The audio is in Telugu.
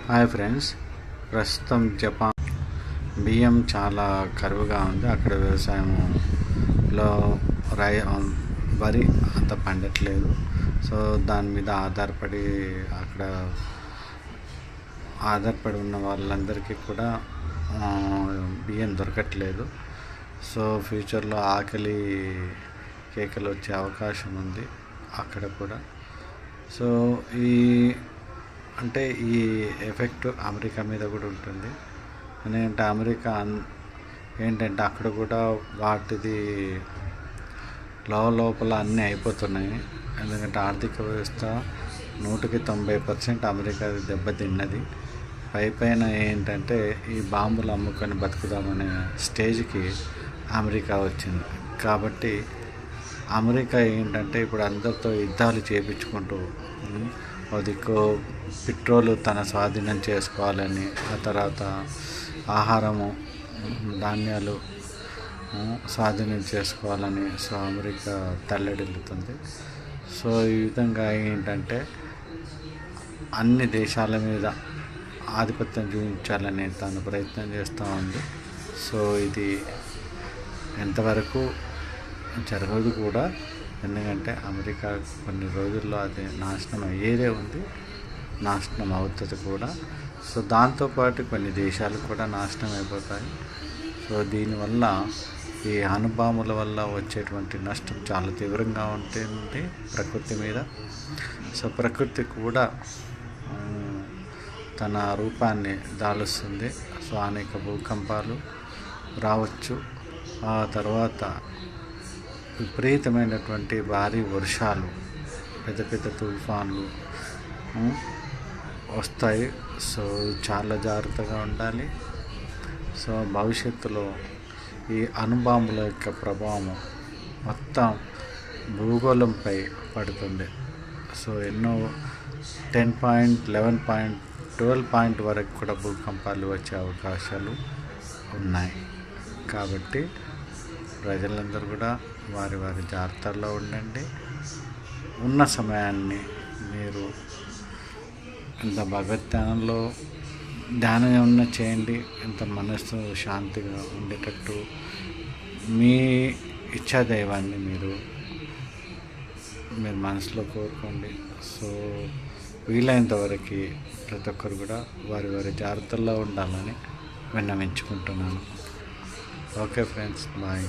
హాయ్ ఫ్రెండ్స్, ప్రస్తుతం జపాన్ బియ్యం చాలా కరువుగా ఉంది. అక్కడ వ్యవసాయంలో వరి అంత పండట్లేదు. సో దాని మీద ఆధారపడి ఉన్న వాళ్ళందరికీ కూడా బియ్యం దొరకట్లేదు. సో ఫ్యూచర్లో ఆకలి కేకలు వచ్చే అవకాశం ఉంది అక్కడ కూడా. సో ఈ ఎఫెక్ట్ అమెరికా మీద కూడా ఉంటుంది. ఎందుకంటే అమెరికా ఏంటంటే అక్కడ కూడా వాటిది లోపల అన్నీ అయిపోతున్నాయి. ఎందుకంటే ఆర్థిక వ్యవస్థ 190% అమెరికాది దెబ్బతిన్నది. పైన ఏంటంటే ఈ బాంబులు అమ్ముకొని బతుకుదామనే స్టేజ్కి అమెరికా వచ్చింది. కాబట్టి అమెరికా ఏంటంటే ఇప్పుడు అందరితో యుద్ధాలు చేయించుకుంటూ దిక్కు పెట్రోల్ తన స్వాధీనం చేసుకోవాలని, ఆ తర్వాత ఆహారము ధాన్యాలు స్వాధీనం చేసుకోవాలని సో అమెరికా తల్లడిల్లుతుంది. సో ఈ విధంగా ఏంటంటే అన్ని దేశాల మీద ఆధిపత్యం చూపించాలని తను ప్రయత్నం చేస్తూ ఉంది. సో ఇది ఎంతవరకు జరగదు కూడా. ఎందుకంటే అమెరికా కొన్ని రోజుల్లో అది నాశనం అయ్యేదే ఉంది, నాశనం అవుతుంది కూడా. సో దాంతోపాటు కొన్ని దేశాలు కూడా నాశనం అయిపోతాయి. సో దీనివల్ల ఈ అణుబాంబుల వల్ల వచ్చేటువంటి నష్టం చాలా తీవ్రంగా ఉంటుంది ప్రకృతి మీద. సో ప్రకృతి కూడా తన రూపాన్ని దాలుస్తుంది. సో అనేక భూకంపాలు రావచ్చు. ఆ తర్వాత విపరీతమైనటువంటి భారీ వర్షాలు, పెద్ద తుఫాన్లు వస్తాయి. సో చాలా జాగ్రత్తగా ఉండాలి. సో భవిష్యత్తులో ఈ అణుబాంబుల యొక్క ప్రభావం మొత్తం భూగోళంపై పడుతుంది. సో ఎన్నో 10.11 12 వరకు కూడా భూకంపాలు వచ్చే అవకాశాలు ఉన్నాయి. కాబట్టి ప్రజలందరూ కూడా వారి జాగ్రత్తల్లో ఉండండి. ఉన్న సమయాన్ని మీరు ఇంత భగవద్ధ్యానంలో ధ్యానం ఏమన్నా చేయండి. ఇంత మనస్సు శాంతిగా ఉండేటట్టు మీ ఇచ్చాదైవాన్ని మీరు మనసులో కోరుకోండి. సో వీలైనంత వరకు ప్రతి ఒక్కరు కూడా వారి జాగ్రత్తల్లో ఉండాలని విన్నవించుకుంటున్నాను. Okay friends, bye.